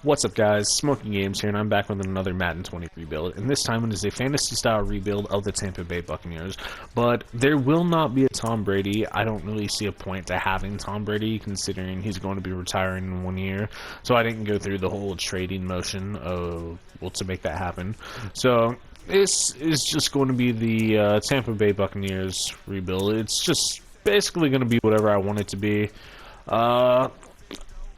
What's up guys, Smoking Games here, and I'm back with another Madden 23 build, and this time it is a fantasy-style rebuild of the Tampa Bay Buccaneers, but there will not be a Tom Brady. I don't really see a point to having Tom Brady, considering he's going to be retiring in 1 year, so I didn't go through the whole trading motion of, to make that happen. So, this is just going to be the Tampa Bay Buccaneers rebuild. It's just basically going to be whatever I want it to be.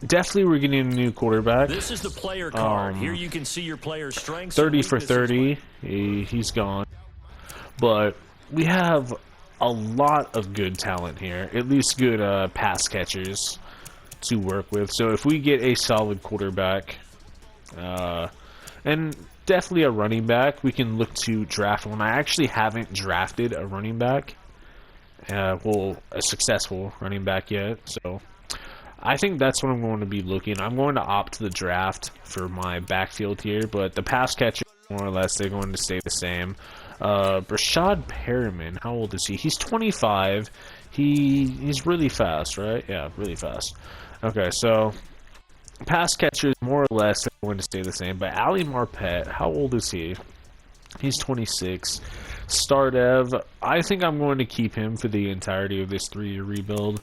Definitely we're getting a new quarterback. This is the player card. Here you can see your player's strengths. 30 for 30. He's gone. But we have a lot of good talent here. At least good pass catchers to work with. So if we get a solid quarterback, and definitely a running back, we can look to draft one. I actually haven't drafted a running back. A successful running back yet. So I think that's what I'm going to be looking. I'm going to opt to the draft for my backfield here, but the pass catcher, more or less, they're going to stay the same. Brashad Perriman, how old is he? He's 25. He's really fast, right? Yeah, really fast. Okay, so pass catchers, more or less, are going to stay the same. But Ali Marpet, how old is he? He's 26. Star Dev, I think I'm going to keep him for the entirety of this 3-year rebuild.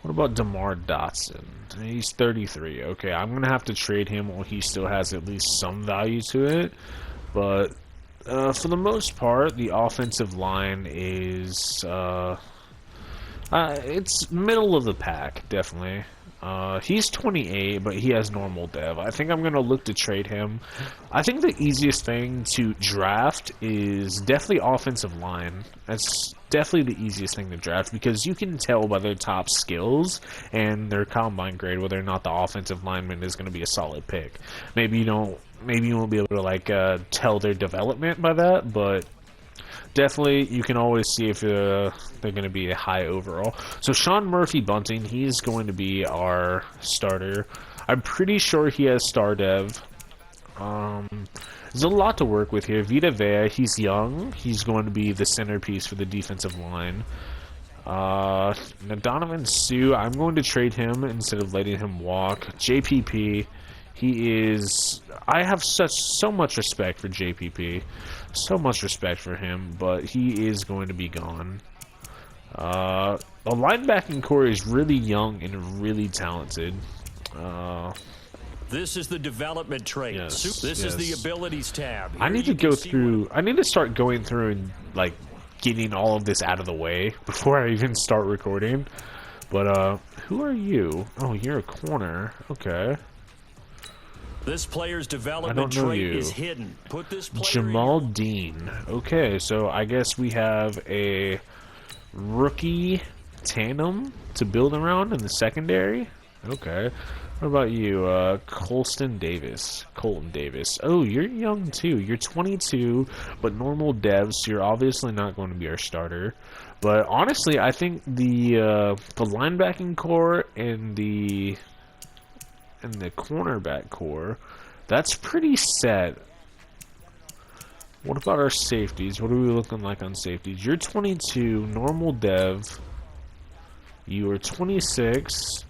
What about DeMar Dotson? He's 33. Okay, I'm going to have to trade him while he still has at least some value to it. But for the most part, the offensive line is it's middle of the pack, definitely. He's 28, but he has normal dev. I think I'm going to look to trade him. I think the easiest thing to draft is definitely offensive line. That's definitely the easiest thing to draft because you can tell by their top skills and their combine grade whether or not the offensive lineman is going to be a solid pick. Maybe you won't be able to tell their development by that, but definitely you can always see if they're going to be a high overall. So Sean Murphy Bunting, he's going to be our starter. I'm pretty sure he has star dev. There's a lot to work with here. Vita Vea, he's young. He's going to be the centerpiece for the defensive line. Now Donovan Sue, I'm going to trade him instead of letting him walk. JPP, I have so much respect for JPP. So much respect for him, but he is going to be gone. The linebacking core is really young and really talented. This is the development trait. Yes, This is the abilities tab. I need to go through. I need to start going through and getting all of this out of the way before I even start recording. But who are you? Oh, you're a corner. Okay. This player's development trait is hidden. Put this player Jamal Dean. Okay, so I guess we have a rookie tandem to build around in the secondary. Okay. What about you, Colton Davis? Oh, you're young too. You're 22, but normal devs, so you're obviously not going to be our starter. But honestly, I think the linebacking core and the cornerback core, that's pretty set. What about our safeties? What are we looking like on safeties? You're 22, normal dev. You are 26.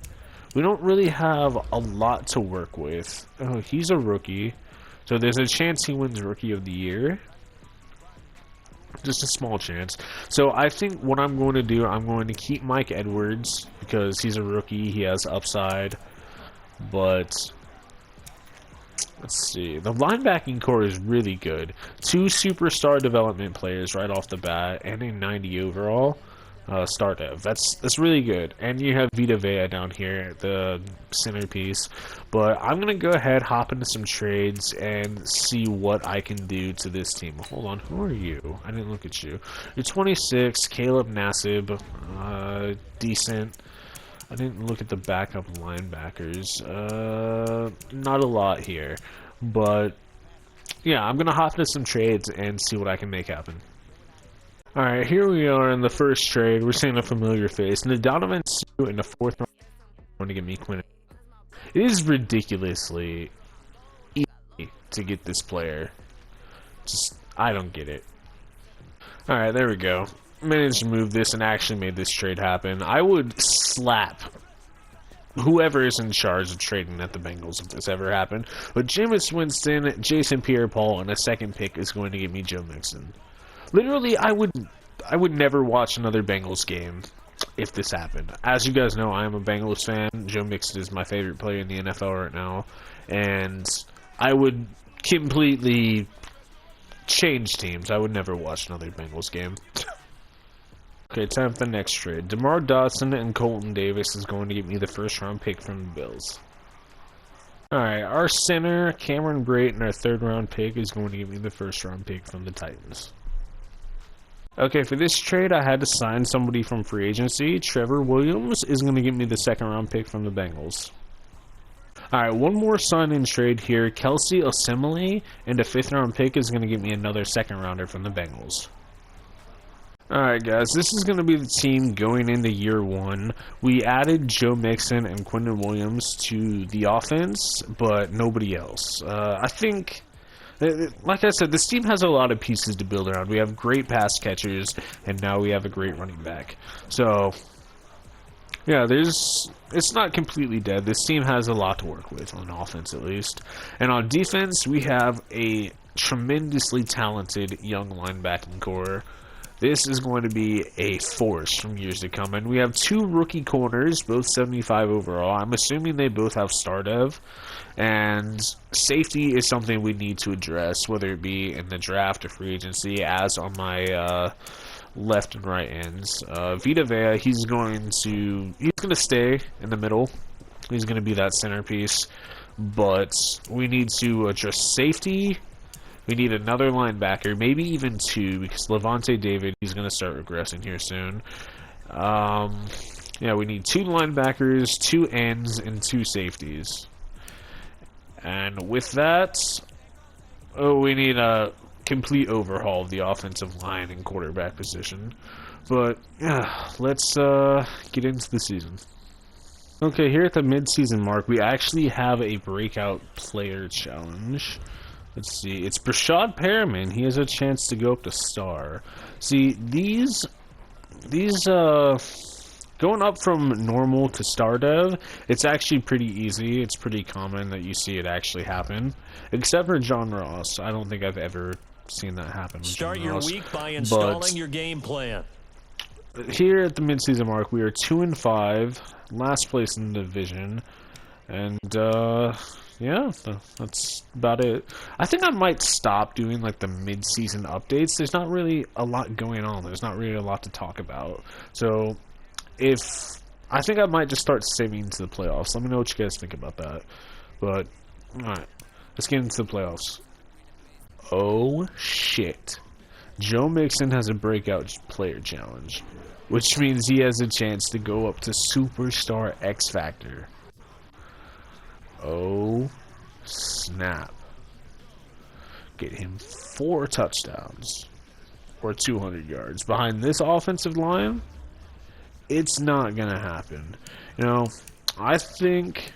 We don't really have a lot to work with. Oh, he's a rookie. So there's a chance he wins Rookie of the Year. Just a small chance. So I think what I'm going to do, I'm going to keep Mike Edwards because he's a rookie. He has upside. But let's see. The linebacking core is really good. 2 superstar development players right off the bat and a 90 overall. Star dev. That's really good. And you have Vita Vea down here, the centerpiece. But I'm going to go ahead, hop into some trades, and see what I can do to this team. Hold on, who are you? I didn't look at you. You're 26, Caleb Nassib, decent. I didn't look at the backup linebackers. Not a lot here. But, yeah, I'm going to hop into some trades and see what I can make happen. Alright, here we are in the first trade. We're seeing a familiar face. Donovan Sue in the 4th round going to get me Quinn. It is ridiculously easy to get this player. I don't get it. Alright, there we go. Managed to move this and actually made this trade happen. I would slap whoever is in charge of trading at the Bengals if this ever happened. But Jameis Winston, Jason Pierre-Paul, and a second pick is going to give me Joe Mixon. Literally, I would never watch another Bengals game if this happened. As you guys know, I am a Bengals fan. Joe Mixon is my favorite player in the NFL right now. And I would completely change teams. I would never watch another Bengals game. Okay, time for the next trade. DeMar Dotson and Colton Davis is going to get me the first-round pick from the Bills. Alright, our center, Cameron Brayton, our third-round pick, is going to give me the first-round pick from the Titans. Okay, for this trade, I had to sign somebody from free agency. Trevor Williams is going to give me the second-round pick from the Bengals. Alright, one more sign-in trade here. Kelsey Osemele and a fifth-round pick is going to give me another second-rounder from the Bengals. Alright guys, this is going to be the team going into year one. We added Joe Mixon and Quinton Williams to the offense, but nobody else. I think, like I said, this team has a lot of pieces to build around. We have great pass catchers, and now we have a great running back. So, yeah, it's not completely dead. This team has a lot to work with, on offense at least. And on defense, we have a tremendously talented young linebacking core. This is going to be a force from years to come. And we have two rookie corners, both 75 overall. I'm assuming they both have star dev. And safety is something we need to address, whether it be in the draft or free agency, as on my left and right ends. Vita Vea, he's going to stay in the middle. He's going to be that centerpiece. But we need to address safety. We need another linebacker, maybe even two, because Levante David, he's going to start regressing here soon. Yeah, we need two linebackers, two ends, and two safeties. And with that, we need a complete overhaul of the offensive line and quarterback position. But, yeah, let's get into the season. Okay, here at the mid-season mark, we actually have a breakout player challenge. Let's see, it's Brashad Perriman. He has a chance to go up to star. See, these going up from normal to star dev, it's actually pretty easy. It's pretty common that you see it actually happen. Except for John Ross. I don't think I've ever seen that happen with Start John your Ross. week by installing your game plan. Here at the midseason mark, we are 2-5, last place in the division. And, yeah, that's about it. I think I might stop doing, like, the mid-season updates. There's not really a lot going on. There's not really a lot to talk about. So, I think I might just start saving to the playoffs. Let me know what you guys think about that. But, alright, let's get into the playoffs. Oh, shit. Joe Mixon has a breakout player challenge, which means he has a chance to go up to Superstar X Factor. Oh, snap. Get him 4 touchdowns or 200 yards. Behind this offensive line, it's not going to happen. You know, I think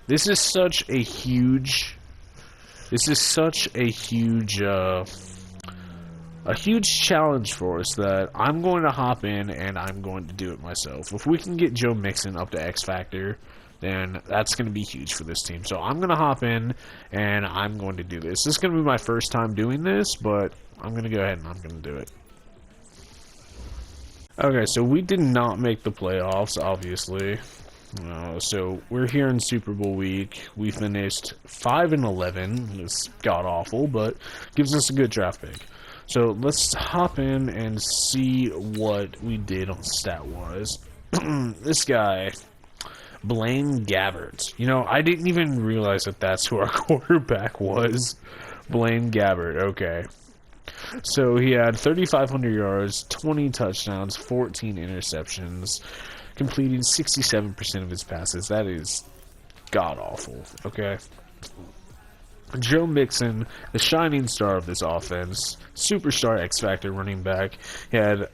this is such a huge challenge for us that I'm going to hop in and I'm going to do it myself. If we can get Joe Mixon up to X Factor, then that's going to be huge for this team. So I'm going to hop in, and I'm going to do this. This is going to be my first time doing this, but I'm going to go ahead and I'm going to do it. Okay, so we did not make the playoffs, obviously. So we're here in Super Bowl week. We finished 5-11. It's god-awful, but gives us a good draft pick. So let's hop in and see what we did on stat-wise. This guy, Blaine Gabbert. You know, I didn't even realize that that's who our quarterback was. Blaine Gabbert, okay. So he had 3,500 yards, 20 touchdowns, 14 interceptions, completing 67% of his passes. That is god-awful, okay? Joe Mixon, the shining star of this offense, superstar X-Factor running back. He had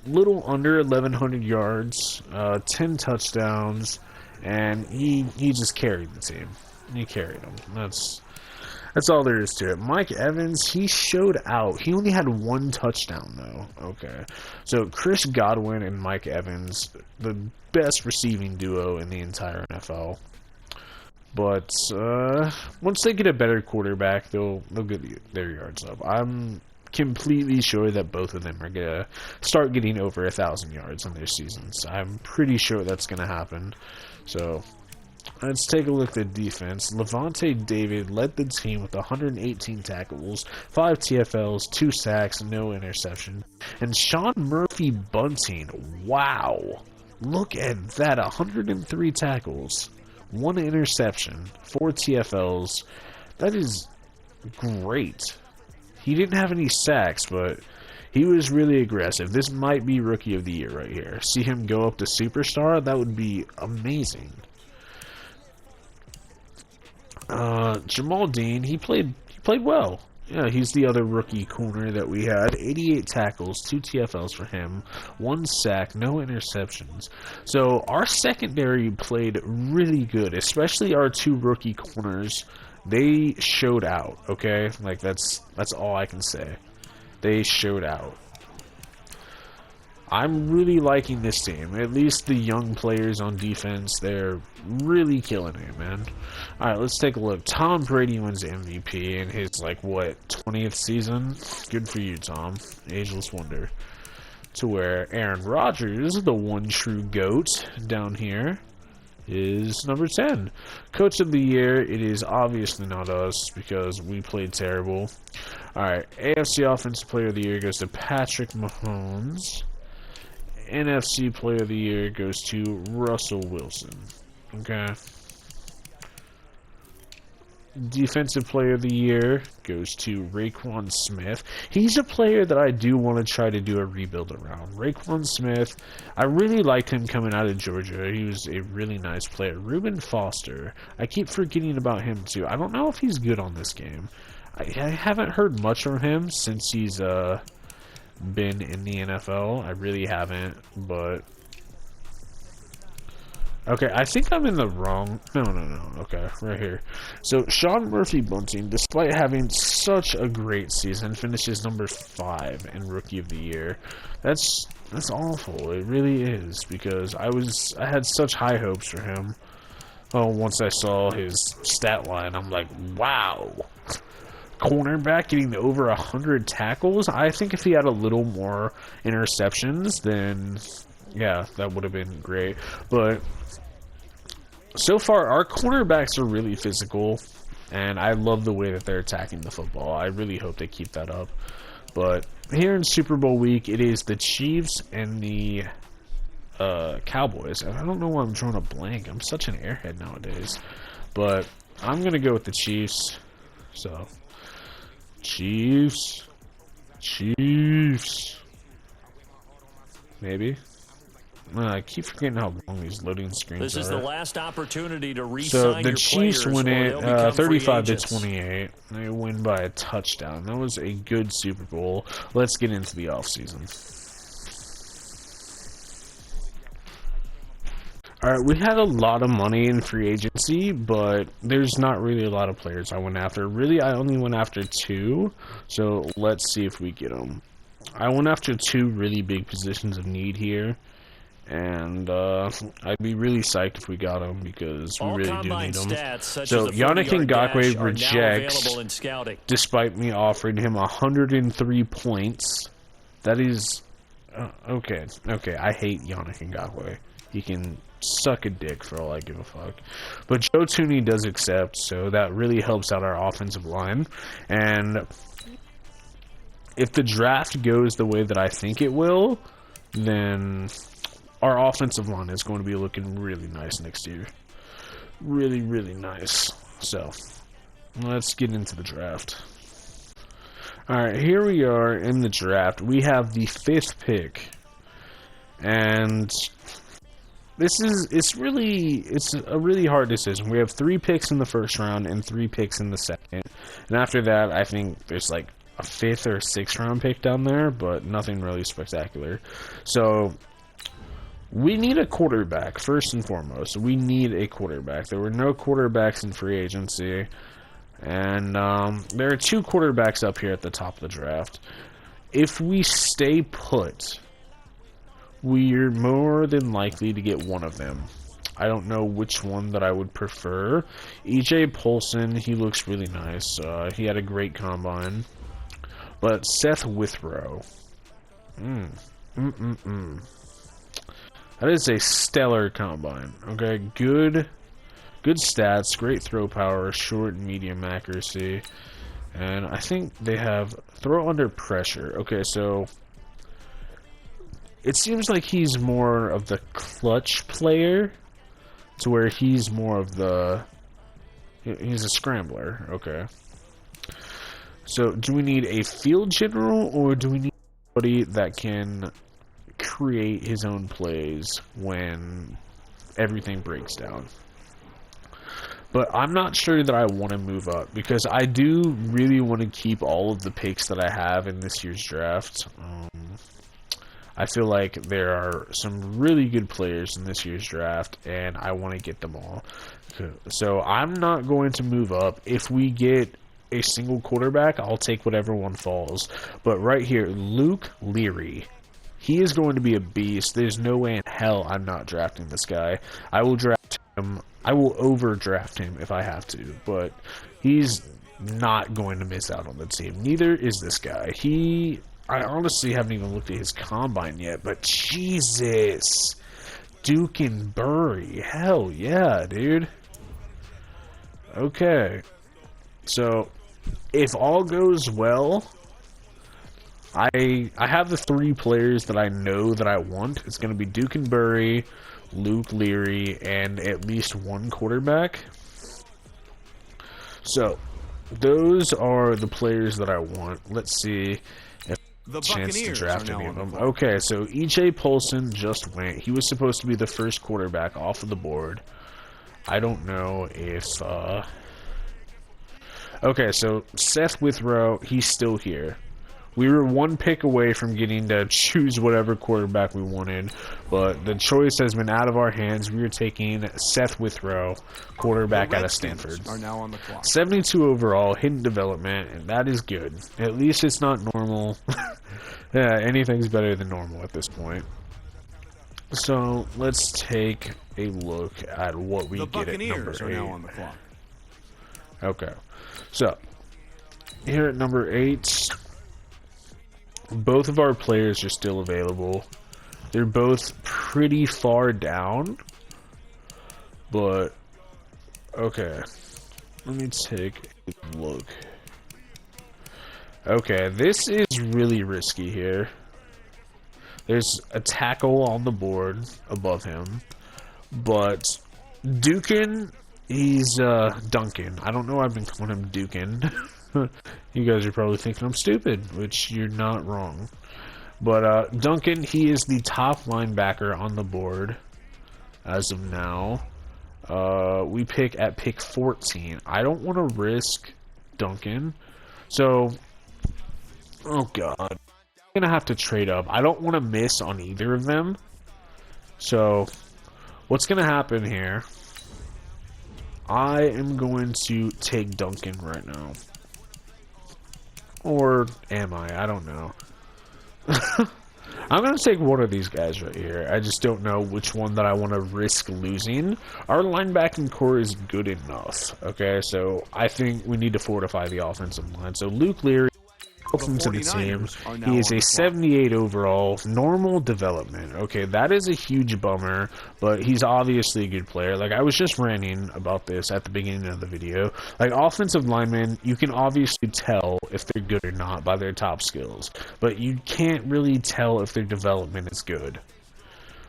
little under 1,100 yards, 10 touchdowns, and he just carried the team. He carried them. That's all there is to it. Mike Evans, he showed out. He only had 1 touchdown, though. Okay. So, Chris Godwin and Mike Evans, the best receiving duo in the entire NFL. But, once they get a better quarterback, they'll get their yards up. I'm completely sure that both of them are going to start getting over 1,000 yards in their seasons. I'm pretty sure that's going to happen. So, let's take a look at the defense. Levante David led the team with 118 tackles, 5 TFLs, 2 sacks, no interception. And Sean Murphy Bunting, wow. Look at that, 103 tackles, 1 interception, 4 TFLs. That is great. He didn't have any sacks, but he was really aggressive. This might be Rookie of the Year right here. See him go up to Superstar? That would be amazing. Jamal Dean, he played well. Yeah, he's the other rookie corner that we had. 88 tackles, 2 TFLs for him, 1 sack, no interceptions. So our secondary played really good, especially our 2 rookie corners. They showed out, okay? Like, that's all I can say. They showed out. I'm really liking this team. At least the young players on defense, they're really killing it, man. Alright, let's take a look. Tom Brady wins MVP in his, 20th season? Good for you, Tom. Ageless wonder. To where Aaron Rodgers, the one true GOAT down here, is number 10. Coach of the Year, it is obviously not us because we played terrible. Alright, AFC Offensive Player of the Year goes to Patrick Mahomes. NFC Player of the Year goes to Russell Wilson. Okay. Defensive Player of the Year goes to Raekwon Smith. He's a player that I do want to try to do a rebuild around. Raekwon Smith, I really liked him coming out of Georgia. He was a really nice player. Reuben Foster, I keep forgetting about him too. I don't know if he's good on this game. I haven't heard much from him since he's been in the NFL. I really haven't, but okay, I think I'm in the wrong. No. Okay, right here. So Sean Murphy Bunting, despite having such a great season, finishes number 5 in Rookie of the Year. That's awful. It really is, because I had such high hopes for him. Oh, once I saw his stat line, I'm like, wow. Cornerback getting over 100 tackles. I think if he had a little more interceptions, then yeah, that would have been great. But so far, our cornerbacks are really physical, and I love the way that they're attacking the football. I really hope they keep that up. But here in Super Bowl week, it is the Chiefs and the Cowboys. And I don't know why I'm drawing a blank. I'm such an airhead nowadays. But I'm going to go with the Chiefs. So, Chiefs. Maybe. I keep forgetting how long these loading screens are. This is the last opportunity to re-sign So the your Chiefs players win it 35-28. They win by a touchdown. That was a good Super Bowl. Let's get into the offseason. Alright, we had a lot of money in free agency, but there's not really a lot of players I went after. Really, I only went after 2, so let's see if we get them. I went after 2 really big positions of need here, and I'd be really psyched if we got them because we really do need them. So Yannick Ngakoue rejects, despite me offering him 103 points. That is... okay, I hate Yannick Ngakoue. He can suck a dick for all I give a fuck. But Joe Tooney does accept, so that really helps out our offensive line. And if the draft goes the way that I think it will, then our offensive line is going to be looking really nice next year. Really, really nice. So, let's get into the draft. Alright, here we are in the draft. We have the 5th pick. And it's a really hard decision. We have 3 picks in the first round and 3 picks in the second. And after that, I think there's like a 5th or 6th round pick down there, but nothing really spectacular. So, we need a quarterback, first and foremost. We need a quarterback. There were no quarterbacks in free agency. And there are 2 quarterbacks up here at the top of the draft. If we stay put, we're more than likely to get one of them. I don't know which one that I would prefer. EJ Polson, he looks really nice. He had a great combine. But Seth Withrow. That is a stellar combine. Okay, good stats, great throw power, short and medium accuracy. And I think they have throw under pressure. Okay, so it seems like he's more of the clutch player, to where he's more of the... He's a scrambler. Okay. So, do we need a field general, or do we need somebody that can create his own plays when everything breaks down? But I'm not sure that I want to move up, because I do really want to keep all of the picks that I have in this year's draft. I feel like there are some really good players in this year's draft, and I want to get them all. So I'm not going to move up. If we get a single quarterback, I'll take whatever one falls. But right here, Luke Leary. He is going to be a beast. There's no way in hell I'm not drafting this guy. I will draft him. I will overdraft him if I have to. But he's not going to miss out on the team. Neither is this guy. I honestly haven't even looked at his combine yet, but Jesus. Duke and Burry. Hell yeah, dude. Okay. So, if all goes well, I have the 3 players that I know that I want. It's going to be Duke and Burry, Luke Leary, and at least 1 quarterback. So, those are the players that I want. Let's see if the chance to Buccaneers draft any of them. Okay, so EJ Polson just went. He was supposed to be the first quarterback off of the board. I don't know if... Okay, so Seth Withrow, he's still here. We were 1 pick away from getting to choose whatever quarterback we wanted, but the choice has been out of our hands. We are taking Seth Withrow, quarterback out of Stanford. Are now on the clock. 72 overall, hidden development, and that is good. At least it's not normal. Yeah, anything's better than normal at this point. So let's take a look at what we get at number 8. Are now on the clock. Okay, so here at number 8. Both of our players are still available. They're both pretty far down. But, okay. Let me take a look. Okay, this is really risky here. There's a tackle on the board above him. But, Dukin, he's, Duncan. I don't know why I've been calling him Dukin. You guys are probably thinking I'm stupid, which you're not wrong. But Duncan, he is the top linebacker on the board as of now. We pick at pick 14. I don't want to risk Duncan. So, oh god. I'm going to have to trade up. I don't want to miss on either of them. So, what's going to happen here? I am going to take Duncan right now. Or am I? I don't know. I'm going to take one of these guys right here. I just don't know which one that I want to risk losing. Our linebacking core is good enough. Okay, so I think we need to fortify the offensive line. So Luke Leary, welcome to the team. He is a 78 overall, normal development. Okay, that is a huge bummer, but he's obviously a good player. Like, I was just ranting about this at the beginning of the video. Like, offensive linemen, you can obviously tell if they're good or not by their top skills, but you can't really tell if their development is good.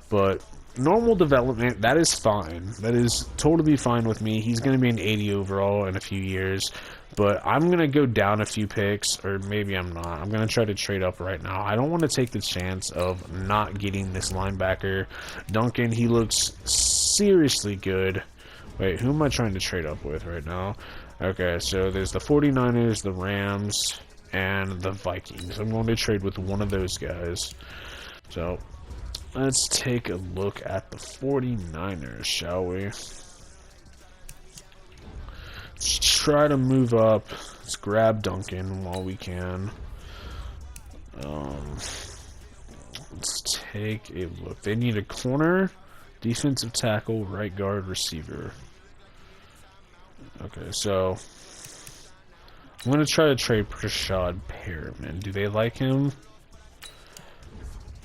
But normal development, that is fine. That is totally fine with me. He's going to be an 80 overall in a few years. But I'm going to go down a few picks, or maybe I'm not. I'm going to try to trade up right now. I don't want to take the chance of not getting this linebacker. Duncan, he looks seriously good. Wait, who am I trying to trade up with right now? Okay, so there's the 49ers, the Rams, and the Vikings. I'm going to trade with one of those guys. So, let's take a look at the 49ers, shall we? try to move up. Let's grab Duncan while we can. Let's take a look. They need a corner, defensive tackle, right guard, receiver. Okay, so I'm going to try to trade Rashad Perriman. Do they like him?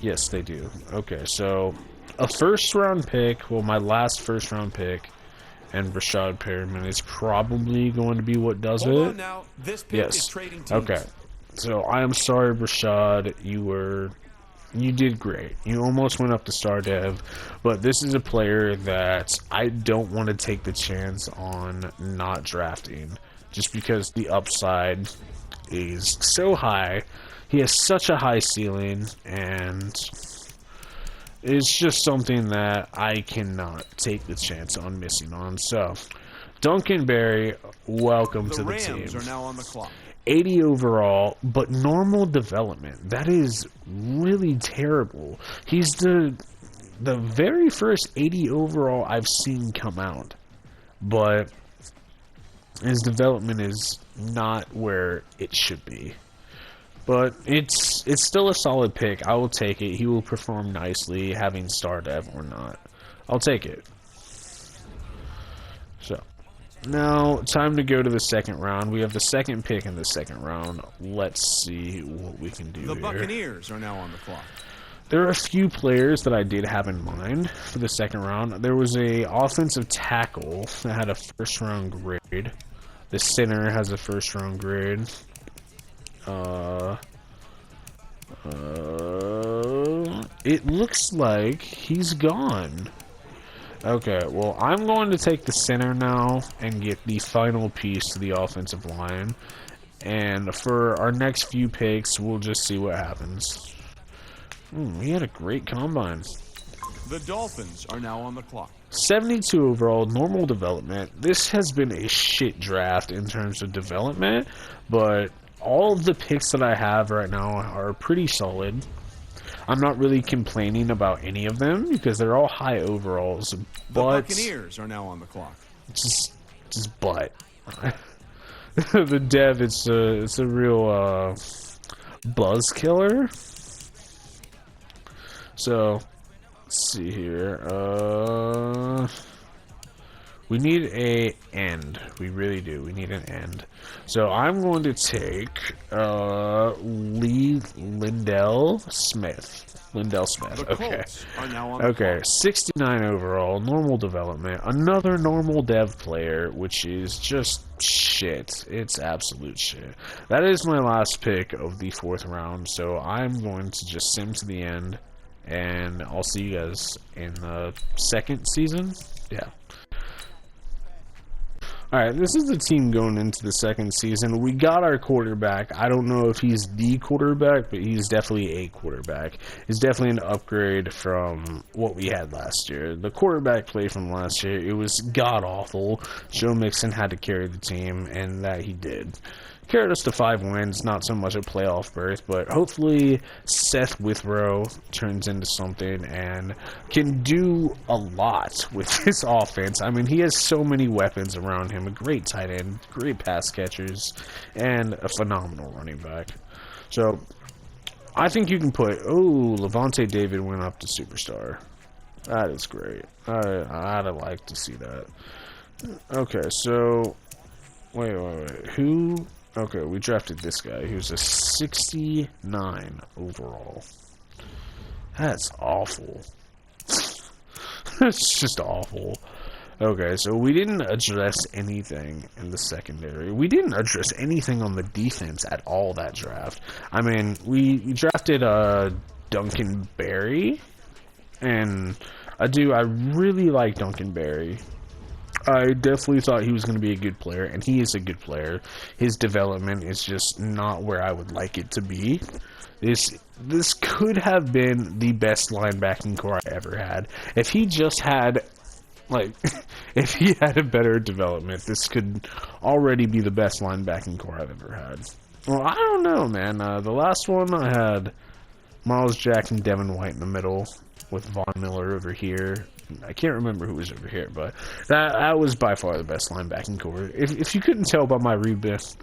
Yes, they do. Okay, so a first-round pick, well, my last first-round pick, and Rashad Perriman is probably going to be what does Hold it. on now. This pick Yes. is trading teams. Okay. So I am sorry, Rashad. You did great. You almost went up to star dev, but this is a player that I don't want to take the chance on not drafting, just because the upside is so high. He has such a high ceiling, and it's just something that I cannot take the chance on missing on. So, Duncan Berry, welcome to the team. The Rams are now on the clock. 80 overall, but normal development. That is really terrible. He's the very first 80 overall I've seen come out, but his development is not where it should be. But it's still a solid pick. I will take it. He will perform nicely, having star dev or not. I'll take it. So, now time to go to the second round. We have the second pick in the second round. Let's see what we can do The here. Buccaneers are now on the clock. There are a few players that I did have in mind for the second round. There was a offensive tackle that had a first round grade. The center has a first round grade. It looks like he's gone. Okay, well, I'm going to take the center now and get the final piece to the offensive line. And for our next few picks, we'll just see what happens. He had a great combine. The Dolphins are now on the clock. 72 overall, normal development. This has been a shit draft in terms of development, but all of the picks that I have right now are pretty solid. I'm not really complaining about any of them because they're all high overalls. But the Buccaneers are now on the clock. Just but the dev, it's a real buzz killer. So let's see here. We need a end. We really do. We need an end. So I'm going to take Lindell Smith. Okay. Okay. 69 overall. Normal development. Another normal dev player, which is just shit. It's absolute shit. That is my last pick of the fourth round. So I'm going to just sim to the end. And I'll see you guys in the second season. Yeah. Alright, this is the team going into the second season. We got our quarterback. I don't know if he's the quarterback, but he's definitely a quarterback. He's definitely an upgrade from what we had last year. The quarterback play from last year, it was god-awful. Joe Mixon had to carry the team, and that he did. Carried us to 5 wins, not so much a playoff berth, but hopefully Seth Withrow turns into something and can do a lot with his offense. I mean, he has so many weapons around him, a great tight end, great pass catchers, and a phenomenal running back. So, I think you can put, Levante David went up to superstar. That is great. I'd like to see that. Okay, so, wait, who... Okay, we drafted this guy. He was a 69 overall. That's awful. That's just awful. Okay, so we didn't address anything in the secondary. We didn't address anything on the defense at all that draft. I mean, we drafted Duncan Berry, and I really like Duncan Berry. I definitely thought he was going to be a good player, and he is a good player. His development is just not where I would like it to be. This could have been the best linebacking core I ever had. If he just had, if he had a better development, this could already be the best linebacking core I've ever had. Well, I don't know, man. The last one I had Miles Jack and Devin White in the middle, with Von Miller over here. I can't remember who was over here, but that was by far the best linebacking core. If you couldn't tell by my rebuilds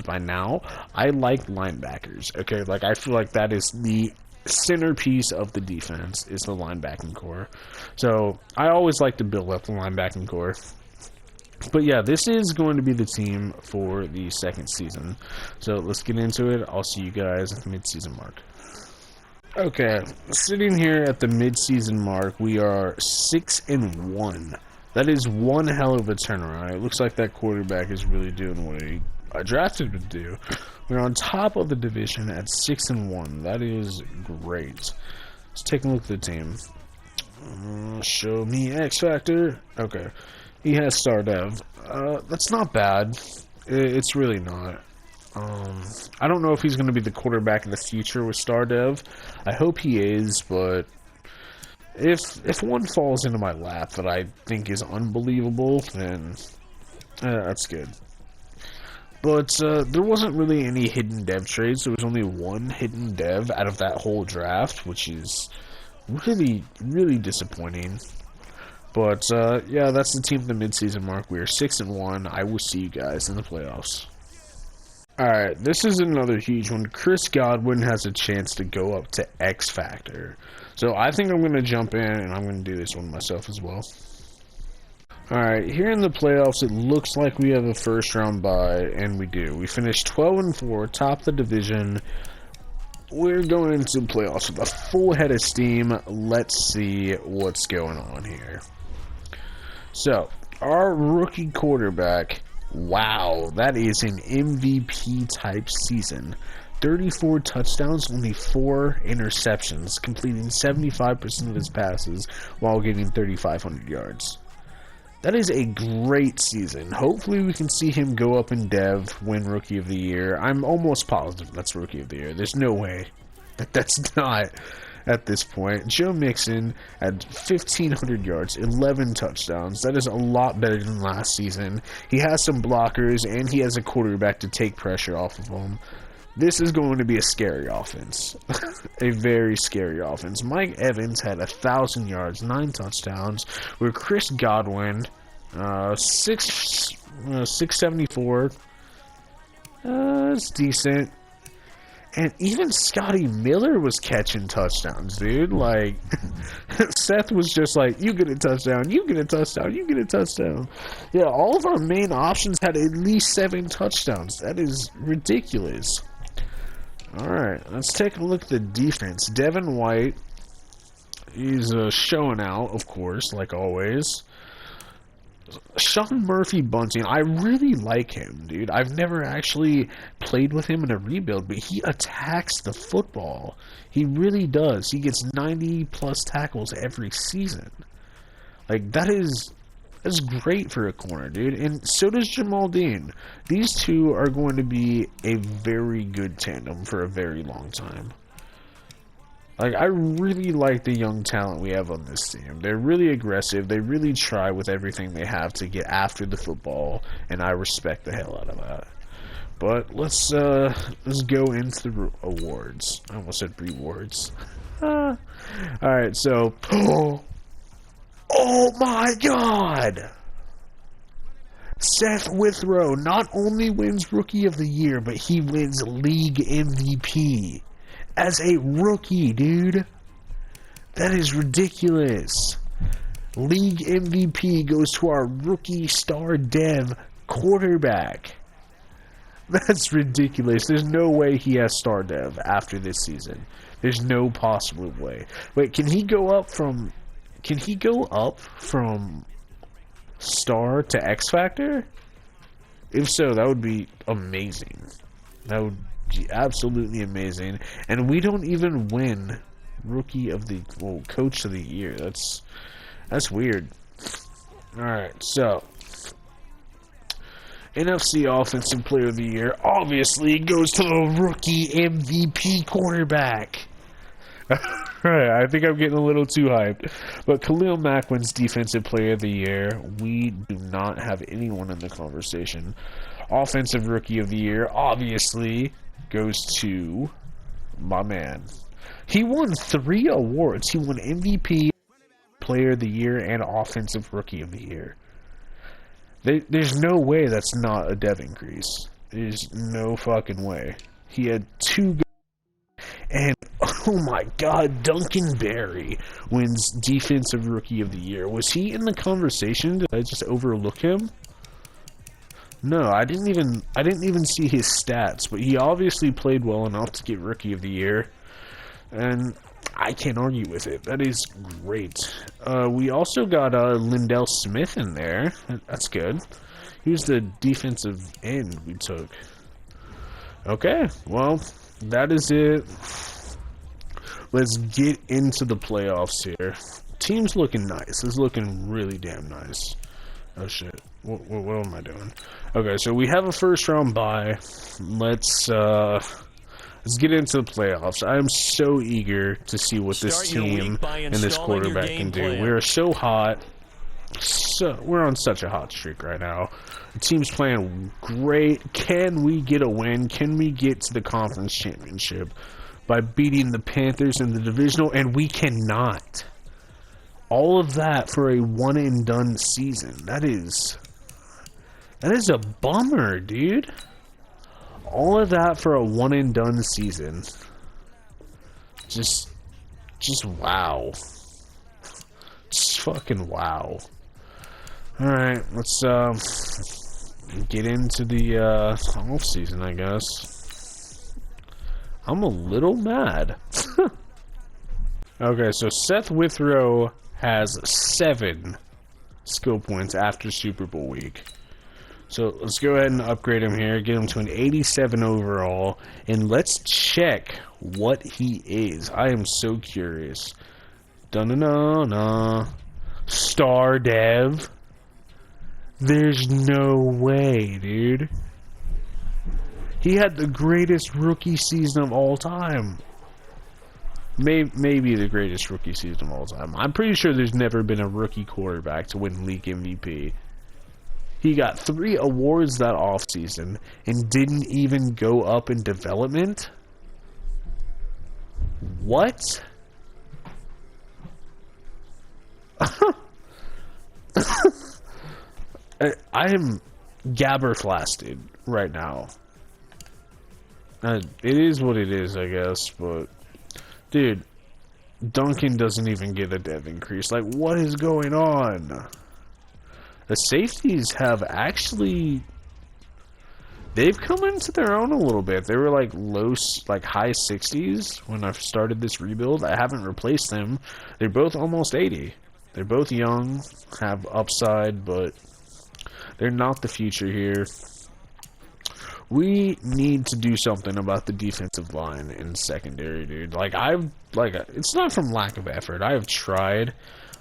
by now, I like linebackers. Okay, like I feel like that is the centerpiece of the defense is the linebacking core. So I always like to build up the linebacking core. But yeah, this is going to be the team for the second season. So let's get into it. I'll see you guys at the mid-season mark. Okay, sitting here at the mid-season mark, we are 6-1. That is one hell of a turnaround. It looks like that quarterback is really doing what he drafted to do. We're on top of the division at 6-1. That is great. Let's take a look at the team. Show me X Factor. Okay. He has star dev. That's not bad. It's really not. I don't know if he's going to be the quarterback in the future with star dev. I hope he is, but if one falls into my lap that I think is unbelievable, then that's good. But there wasn't really any hidden dev trades. There was only one hidden dev out of that whole draft, which is really, really disappointing. But, yeah, that's the team at the midseason mark. We are 6-1. I will see you guys in the playoffs. Alright, this is another huge one. Chris Godwin has a chance to go up to X Factor. So I think I'm going to jump in, and I'm going to do this one myself as well. Alright, here in the playoffs, it looks like we have a first-round bye, and we do. We finished 12-4, top the division. We're going into the playoffs with a full head of steam. Let's see what's going on here. So, our rookie quarterback, wow, that is an MVP-type season. 34 touchdowns, only 4 interceptions, completing 75% of his passes while getting 3,500 yards. That is a great season. Hopefully we can see him go up in dev, win Rookie of the Year. I'm almost positive that's Rookie of the Year. There's no way that that's not at this point. Joe Mixon had 1,500 yards, 11 touchdowns. That is a lot better than last season. He has some blockers, and he has a quarterback to take pressure off of him. This is going to be a scary offense. A very scary offense. Mike Evans had 1,000 yards, 9 touchdowns. With Chris Godwin, 674. It's decent. And even Scotty Miller was catching touchdowns, dude. Like, Seth was just like, you get a touchdown, you get a touchdown, you get a touchdown. Yeah, all of our main options had at least 7 touchdowns. That is ridiculous. Alright, let's take a look at the defense. Devin White, he's showing out, of course, like always. Sean Murphy Bunting, I really like him, dude. I've never actually played with him in a rebuild, but he attacks the football. He really does. He gets 90-plus tackles every season. Like, that's great for a corner, dude. And so does Jamal Dean. These two are going to be a very good tandem for a very long time. Like, I really like the young talent we have on this team. They're really aggressive. They really try with everything they have to get after the football, and I respect the hell out of that. But let's go into the awards. I almost said rewards. Alright, so... Oh my god! Seth Withrow not only wins Rookie of the Year, but he wins League MVP. As a rookie, dude. That is ridiculous. League MVP goes to our rookie star dev quarterback. That's ridiculous. There's no way he has star dev after this season. There's no possible way. Wait, can he go up from star to X Factor? If so, that would be amazing. That would be absolutely amazing. And we don't even win Coach of the Year. That's weird. Alright, so NFC Offensive Player of the Year obviously goes to the rookie MVP quarterback. Alright, I think I'm getting a little too hyped. But Khalil Mack wins Defensive Player of the Year. We do not have anyone in the conversation. Offensive Rookie of the Year obviously goes to my man. He won 3 awards. He won MVP, Player of the Year and Offensive Rookie of the Year. There's no way that's not a dev increase. There's no fucking way. He had 2 and oh my god, Duncan Berry wins Defensive Rookie of the Year. Was he in the conversation? Did I just overlook him? No, I didn't even see his stats, but he obviously played well enough to get Rookie of the Year. And I can't argue with it. That is great. We also got Lindell Smith in there. That's good. He was the defensive end we took. Okay, well, that is it. Let's get into the playoffs here. Team's looking nice. It's looking really damn nice. Oh shit. What am I doing? Okay, so we have a first round bye. Let's get into the playoffs. I am so eager to see what this team and this quarterback can do. We're so hot. We're on such a hot streak right now. The team's playing great. Can we get a win? Can we get to the conference championship by beating the Panthers in the divisional? And we cannot. All of that for a one and done season. That is a bummer, dude. All of that for a one and done season. Just wow. Just fucking wow. Alright, let's get into the off season, I guess. I'm a little mad. Okay, so Seth Withrow has 7 skill points after Super Bowl week. So let's go ahead and upgrade him here, get him to an 87 overall, and let's check what he is. I am so curious. Dun-dun-dun-dun. Star Dev. There's no way, dude. He had the greatest rookie season of all time. Maybe the greatest rookie season of all time. I'm pretty sure there's never been a rookie quarterback to win league MVP. He got 3 awards that offseason and didn't even go up in development? What? I am gabberflasted right now. It is what it is, I guess, but dude, Duncan doesn't even get a dev increase. Like, what is going on? The safeties have actually... They've come into their own a little bit. They were like high 60s when I started this rebuild. I haven't replaced them. They're both almost 80. They're both young, have upside, but they're not the future here. We need to do something about the defensive line in secondary, dude. It's not from lack of effort. I have tried.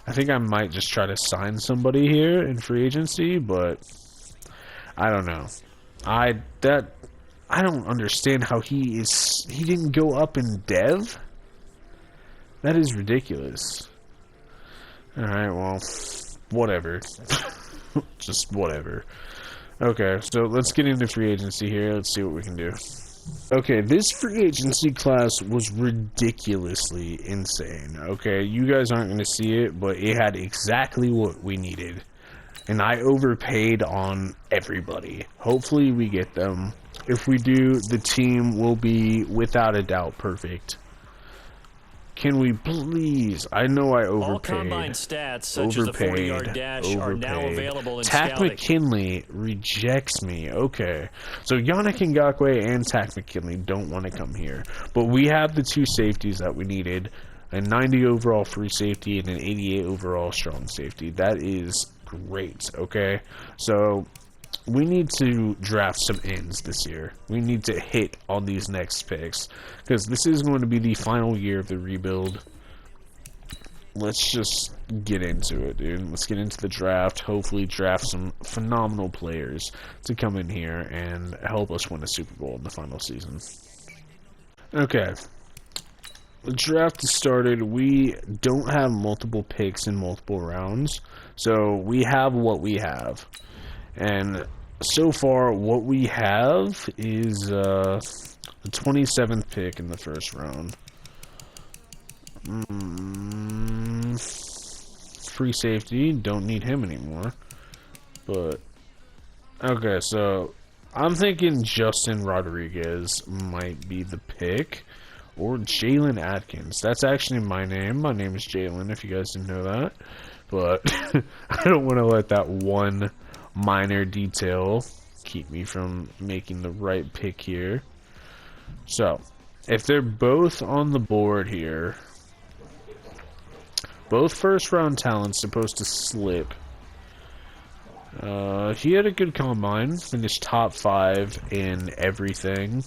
I think I might just try to sign somebody here in free agency, but I don't know. I don't understand how he didn't go up in dev. That is ridiculous. Alright, well, whatever. Just whatever. Okay, so let's get into free agency here. Let's see what we can do. Okay, this free agency class was ridiculously insane. Okay, you guys aren't going to see it, but it had exactly what we needed. And I overpaid on everybody. Hopefully we get them. If we do, the team will be, without a doubt, perfect. Can we please? I know I overpaid. All combine stats, such as a 40-yard dash, are now available in Tack scouting. McKinley rejects me. Okay. So Yannick Ngakoue and Tack McKinley don't want to come here. But we have the 2 safeties that we needed. A 90 overall free safety and an 88 overall strong safety. That is great, okay? So we need to draft some ends this year. We need to hit on these next picks because this is going to be the final year of the rebuild. Let's just get into it, dude. Let's get into the draft. Hopefully draft some phenomenal players to come in here and help us win a Super Bowl in the final season. Okay. The draft is started. We don't have multiple picks in multiple rounds, so we have what we have. And so far, what we have is the 27th pick in the first round. free safety. Don't need him anymore. But, okay, so I'm thinking Justin Rodriguez might be the pick. Or Jalen Atkins. That's actually my name. My name is Jalen, if you guys didn't know that. But I don't want to let that one minor detail keep me from making the right pick here. So, if they're both on the board here, both first round talents supposed to slip. He had a good combine, finished top 5 in everything.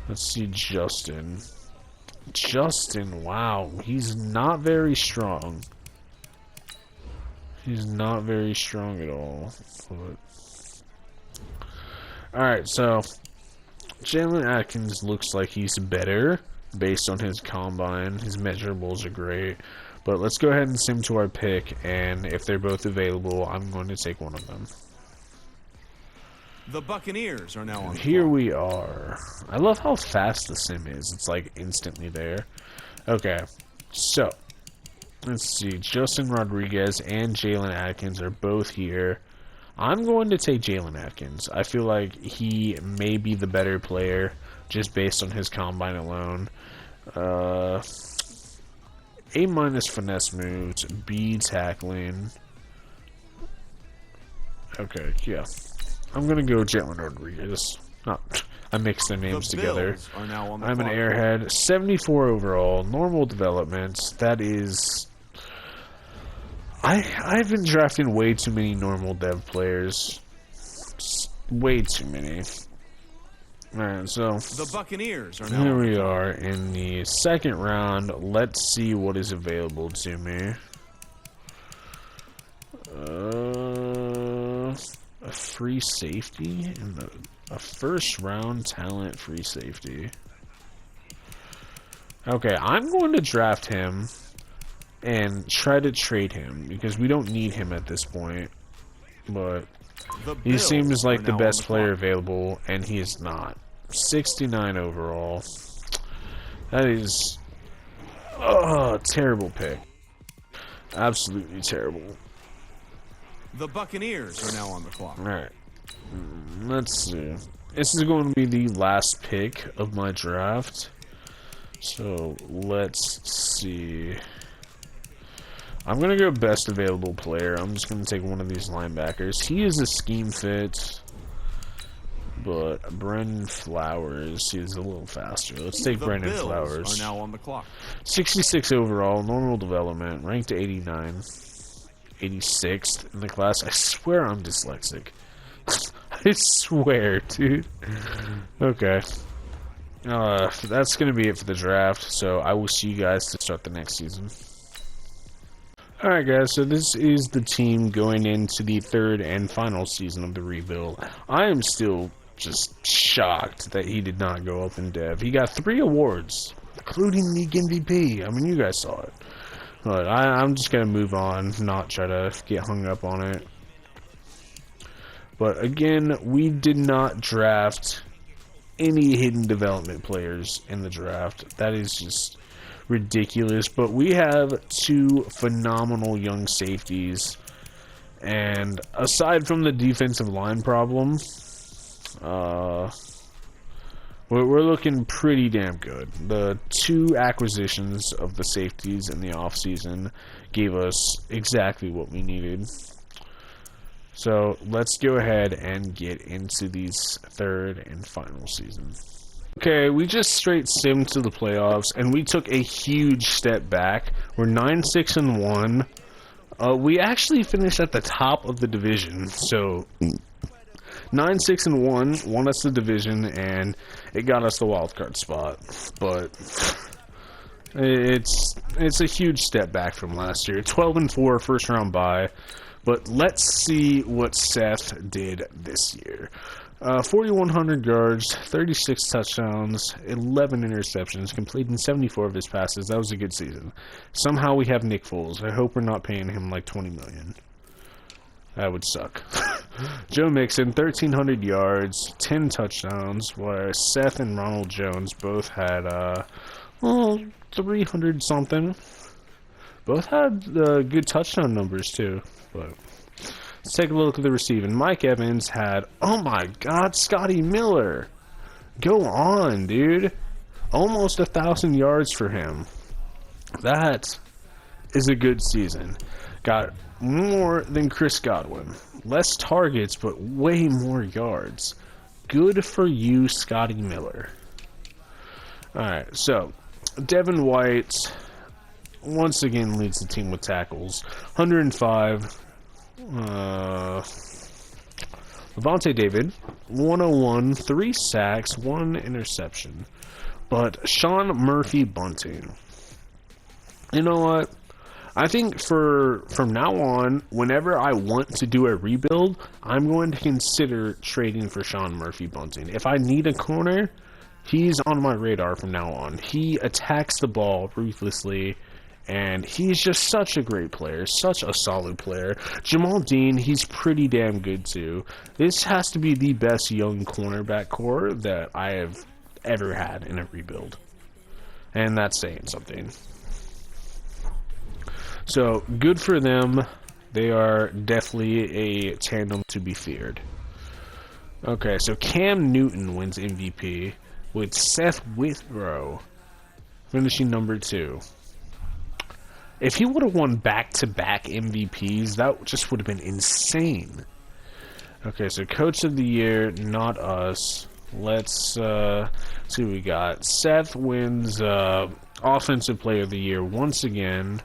Let's see, Justin. Justin, wow, he's not very strong. He's not very strong at all. Alright, so Jalen Atkins looks like he's better based on his combine. His measurables are great. But let's go ahead and sim to our pick, and if they're both available, I'm going to take one of them. The Buccaneers are now on the Here clock. we are. I love how fast the sim is. It's like instantly there. Okay, so let's see. Justin Rodriguez and Jalen Atkins are both here. I'm going to take Jalen Atkins. I feel like he may be the better player just based on his combine alone. A- finesse moves, B tackling. Okay, yeah. I'm gonna go Jalen Rodriguez. I mixed their names together. Are now on the I'm an clock. airhead. 74 overall, normal development. That is... I've been drafting way too many normal dev players. Way too many. Alright, so The Buccaneers are now here on we the clock. are in the second round. Let's see what is available to me. A free safety and a first round talent free safety. Okay, I'm going to draft him and try to trade him because we don't need him at this point. But The he Bills seems like are the now best on the player clock. available, and he is not. 69 overall. That is... Oh, terrible pick. Absolutely terrible. The Buccaneers are now on the clock. Alright. Let's see. This is going to be the last pick of my draft. So, let's see. I'm going to go best available player. I'm just going to take one of these linebackers. He is a scheme fit. But Brendan Flowers, he's a little faster. Let's take The Brendan Bills Flowers. are now on the clock. 66 overall, normal development, ranked 89. 86th in the class. I swear I'm dyslexic. I swear, dude. Okay. That's going to be it for the draft, so I will see you guys to start the next season. Alright guys, so this is the team going into the third and final season of the rebuild. I am still just shocked that he did not go up in dev. He got 3 awards, including League MVP. I mean, you guys saw it. But I'm just going to move on, not try to get hung up on it. But again, we did not draft any hidden development players in the draft. That is just ridiculous. But we have 2 phenomenal young safeties. And aside from the defensive line problem, we're looking pretty damn good. The 2 acquisitions of the safeties in the offseason gave us exactly what we needed. So let's go ahead and get into these third and final season. Okay, we just straight simmed to the playoffs, and we took a huge step back. We're 9-6-1. We actually finished at the top of the division, so 9-6-1 won us the division, and it got us the wild card spot. But it's a huge step back from last year. 12-4 first round bye. But let's see what Seth did this year. 4,100 yards, 36 touchdowns, 11 interceptions, completing 74 of his passes. That was a good season. Somehow we have Nick Foles. I hope we're not paying him like $20 million. That would suck. Joe Mixon, 1,300 yards, 10 touchdowns, where Seth and Ronald Jones both had 300 something. Both had good touchdown numbers, too. But let's take a look at the receiving. Mike Evans had, oh my god, Scotty Miller. Go on, dude. Almost 1,000 yards for him. That is a good season. Got more than Chris Godwin. Less targets, but way more yards. Good for you, Scotty Miller. Alright, so Devin White once again leads the team with tackles. 105. Levante David, 101, 3 sacks, 1 interception. But Sean Murphy Bunting. You know what? I think from now on, whenever I want to do a rebuild, I'm going to consider trading for Sean Murphy Bunting. If I need a corner, he's on my radar from now on. He attacks the ball ruthlessly, and he's just such a great player, such a solid player. Jamal Dean, he's pretty damn good too. This has to be the best young cornerback core that I have ever had in a rebuild. And that's saying something. So, good for them. They are definitely a tandem to be feared. Okay, so Cam Newton wins MVP with Seth Withrow finishing number 2. If he would have won back-to-back MVPs, that just would have been insane. Okay, so Coach of the Year, not us. Let's see what we got. Seth wins Offensive Player of the Year once again.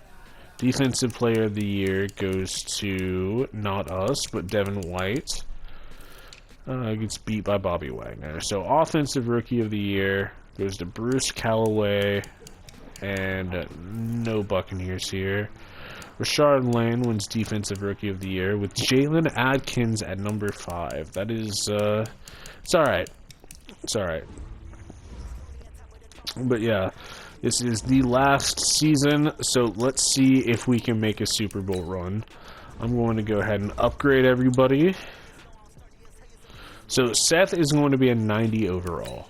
Defensive Player of the Year goes to not us, but Devin White. Gets beat by Bobby Wagner. So Offensive Rookie of the Year goes to Bruce Callaway, and no Buccaneers here. Rashard Lane wins Defensive Rookie of the Year with Jalen Adkins at number 5. That is, it's alright. It's alright. But yeah, this is the last season, so let's see if we can make a Super Bowl run. I'm going to go ahead and upgrade everybody. So Seth is going to be a 90 overall.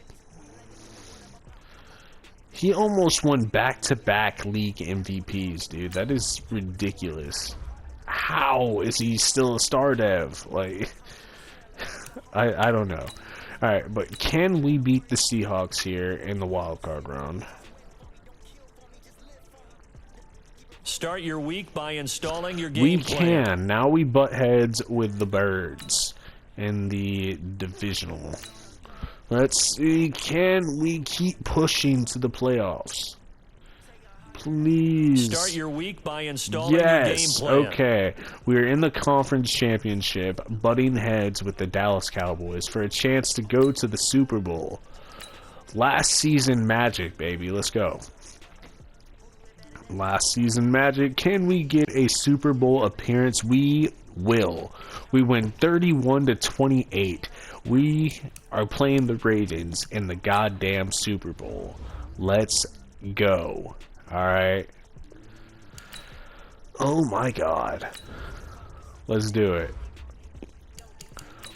He almost won back-to-back league MVPs, dude. That is ridiculous. How is he still a star dev? Like, I don't know. Alright, but can we beat the Seahawks here in the wild card round? Start your week by installing your game plan. We can. Now we butt heads with the Birds in the divisional. Let's see, can we keep pushing to the playoffs? Please. Start your week by installing your game plan. Okay. We're in the conference championship, butting heads with the Dallas Cowboys for a chance to go to the Super Bowl. Last season magic, baby. Let's go. Last season magic. Can we get a Super Bowl appearance? We will. We win 31-28. We are playing the Ravens in the goddamn Super Bowl. Let's go. Alright. Oh my god. Let's do it.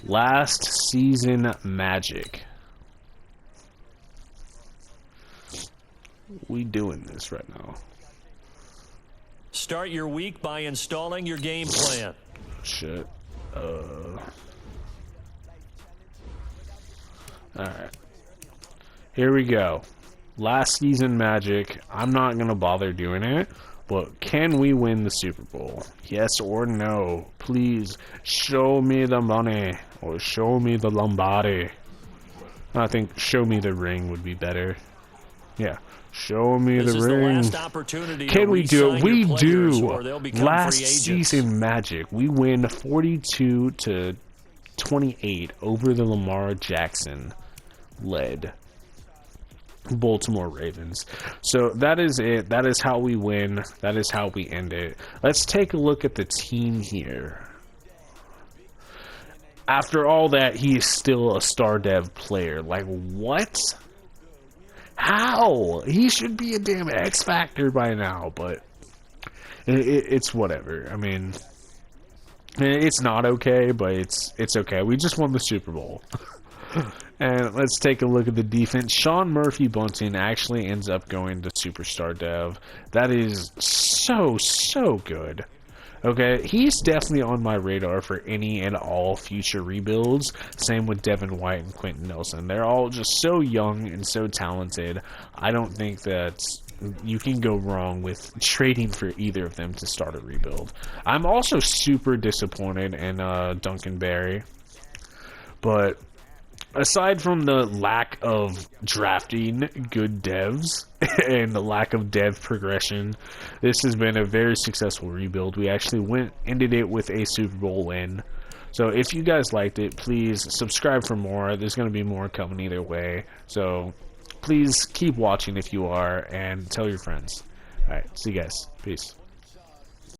Last season magic. We doing this right now. Start your week by installing your game plan. Shit. Alright. Here we go. Last season magic. I'm not going to bother doing it, but can we win the Super Bowl? Yes or no? Please show me the money or show me the Lombardi. I think show me the ring would be better. Yeah. Show me the ring. Can we do it? We do. Last season magic. We win 42-28 over the Lamar Jackson led Baltimore Ravens. So that is it. That is how we win. That is how we end it. Let's take a look at the team here. After all that, he is still a star dev player. Like, what? How? He should be a damn X Factor by now, but it's whatever. I mean, it's not okay, but it's okay. We just won the Super Bowl. And let's take a look at the defense. Sean Murphy Bunting actually ends up going to Superstar Dev. That is so good. Okay, he's definitely on my radar for any and all future rebuilds. Same with Devin White and Quentin Nelson. They're all just so young and so talented. I don't think that you can go wrong with trading for either of them to start a rebuild. I'm also super disappointed in Duncan Berry. But aside from the lack of drafting good devs and the lack of dev progression, this has been a very successful rebuild. We actually ended it with a Super Bowl win. So if you guys liked it, please subscribe for more. There's going to be more coming either way. So please keep watching if you are, and tell your friends. Alright, see you guys. Peace.